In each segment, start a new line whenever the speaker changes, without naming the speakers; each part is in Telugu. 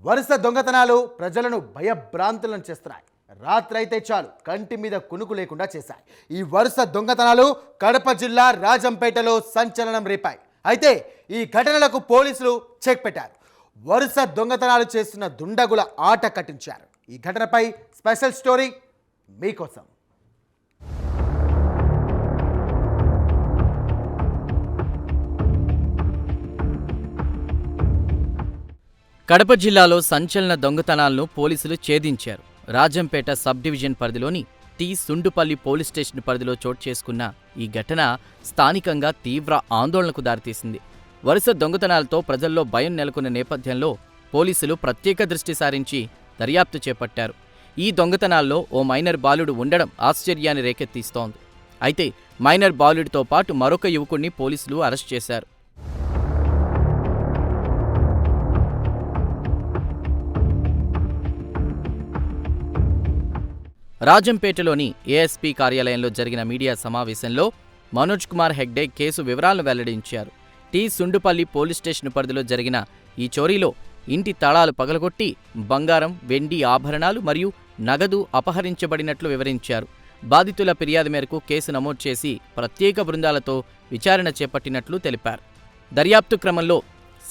వరుస దొంగతనాలు ప్రజలను భయభ్రాంతులను చేస్తున్నాయి. రాత్రైతే చాలు కంటి మీద కునుకు లేకుండా చేశాయి. ఈ వరుస దొంగతనాలు కడప జిల్లా రాజంపేటలో సంచలనం రేపాయి. అయితే ఈ ఘటనలకు పోలీసులు చెక్ పెట్టారు. వరుస దొంగతనాలు చేస్తున్న దుండగుల ఆట కట్టించారు. ఈ ఘటనపై స్పెషల్ స్టోరీ మీకోసం.
కడప జిల్లాలో సంచలన దొంగతనాలను పోలీసులు ఛేదించారు. రాజంపేట సబ్ డివిజన్ పరిధిలోని టి సుండుపల్లి పోలీస్ స్టేషన్ పరిధిలో చోటు చేసుకున్న ఈ ఘటన స్థానికంగా తీవ్ర ఆందోళనకు దారితీసింది. వరుస దొంగతనాలతో ప్రజల్లో భయం నెలకొన్న నేపథ్యంలో పోలీసులు ప్రత్యేక దృష్టి సారించి దర్యాప్తు చేపట్టారు. ఈ దొంగతనాల్లో ఓ మైనర్ బాలుడు ఉండడం ఆశ్చర్యాన్ని రేకెత్తిస్తోంది. అయితే మైనర్ బాలుడితో పాటు మరొక యువకుడిని పోలీసులు అరెస్ట్ చేశారు. రాజంపేటలోని ఏఎస్పీ కార్యాలయంలో జరిగిన మీడియా సమావేశంలో మనోజ్ కుమార్ హెగ్డే కేసు వివరాలను వెల్లడించారు. టి సుండుపల్లి పోలీస్ స్టేషన్ పరిధిలో జరిగిన ఈ చోరీలో ఇంటి తాళాలు పగలగొట్టి బంగారం, వెండి ఆభరణాలు మరియు నగదు అపహరించబడినట్లు వివరించారు. బాధితుల ఫిర్యాదు మేరకు కేసు నమోదు చేసి ప్రత్యేక బృందాలతో విచారణ చేపట్టినట్లు తెలిపారు. దర్యాప్తు క్రమంలో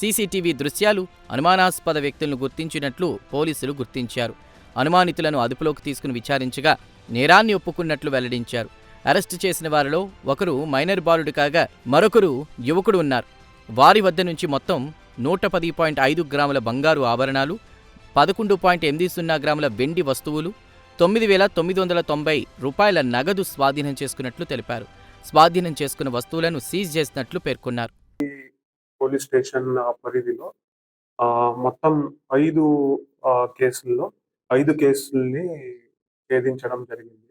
సీసీటీవీ దృశ్యాలు, అనుమానాస్పద వ్యక్తులను గుర్తించినట్లు పోలీసులు గుర్తించారు. అనుమానితులను అదుపులోకి తీసుకుని విచారించగా నేరాన్ని ఒప్పుకున్నట్లు వెల్లడించారు. అరెస్టు చేసిన వారిలో ఒకరు మైనర్ బాలుడు కాగా మరొకరు యువకుడు ఉన్నారు. వారి వద్ద నుంచి మొత్తం 110.5 గ్రాముల బంగారు ఆభరణాలు, 11.80 గ్రాముల వెండి వస్తువులు, 9,990 రూపాయల నగదు స్వాధీనం చేసుకున్నట్లు తెలిపారు. స్వాధీనం చేసుకున్న వస్తువులను సీజ్ చేసినట్లు పేర్కొన్నారు.
పోలీస్ స్టేషన్ పరిధిలో మొత్తం 5 కేసుల్ని ఛేదించడం జరిగింది.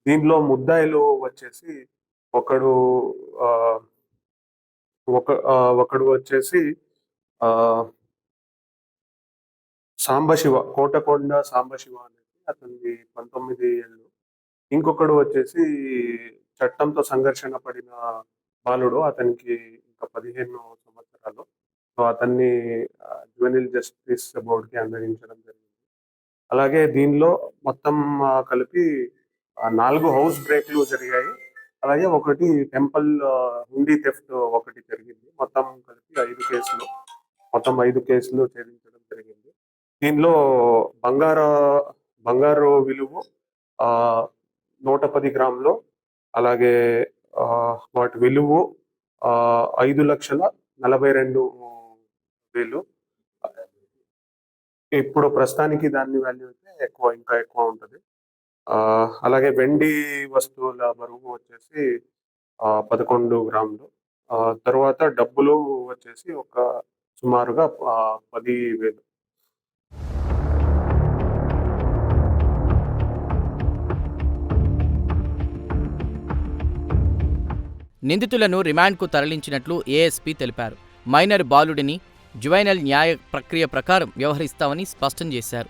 దీనిలో ముద్దాయిలు వచ్చేసి ఒకడు వచ్చేసి సాంబశివ, కోటకొండ సాంబశివ అనేది అతనికి 19 ఏళ్ళు. ఇంకొకడు వచ్చేసి చట్టంతో సంఘర్షణ పడిన బాలుడు, అతనికి ఇంకా 15 సంవత్సరాలు. సో అతన్ని జ్యువెనైల్ జస్టిస్ బోర్డుకి అందజేయించడం జరిగింది. అలాగే దీనిలో మొత్తం కలిపి 4 హౌస్ బ్రేక్లు జరిగాయి. అలాగే ఒకటి టెంపుల్ హుండీ థెఫ్ట్ ఒకటి జరిగింది. మొత్తం కలిపి 5 కేసులు ఛేదించడం జరిగింది. దీనిలో బంగారు విలువ 110 గ్రాములు, అలాగే వాటి విలువ 5,42,000. ఇప్పుడు ప్రస్తుతానికి దాని వాల్యూ అయితే ఇంకా ఎక్కువ ఉంటుంది. అలాగే వెండి వస్తువుల బరువు వచ్చేసి 11 గ్రాములు. తర్వాత డబ్బులు వచ్చేసి సుమారుగా 10,000.
నిందితులను రిమాండ్కు తరలించినట్లు ఏఎస్పీ తెలిపారు. మైనర్ బాలుడిని జ్యువెనైల్ న్యాయ ప్రక్రియ ప్రకారం వ్యవహరిస్తామని స్పష్టం చేశారు.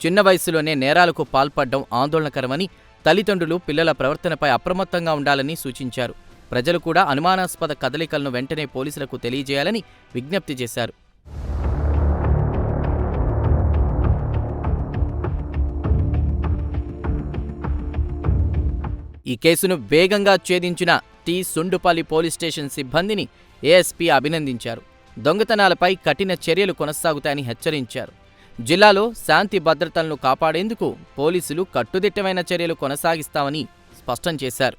చిన్న వయసులోనే నేరాలకు పాల్పడడం ఆందోళనకరమని, తల్లిదండ్రులు పిల్లల ప్రవర్తనపై అప్రమత్తంగా ఉండాలని సూచించారు. ప్రజలు కూడా అనుమానాస్పద కదలికలను వెంటనే పోలీసులకు తెలియజేయాలని విజ్ఞప్తి చేశారు. ఈ కేసును వేగంగా ఛేదించిన టి సుండుపల్లి పోలీస్ స్టేషన్ సిబ్బందిని ఏఎస్పీ అభినందించారు. దొంగతనాలపై కఠిన చర్యలు కొనసాగుతాయని హెచ్చరించారు. జిల్లాలో శాంతి భద్రతలను కాపాడేందుకు పోలీసులు కట్టుదిట్టమైన చర్యలు కొనసాగిస్తామని స్పష్టం చేశారు.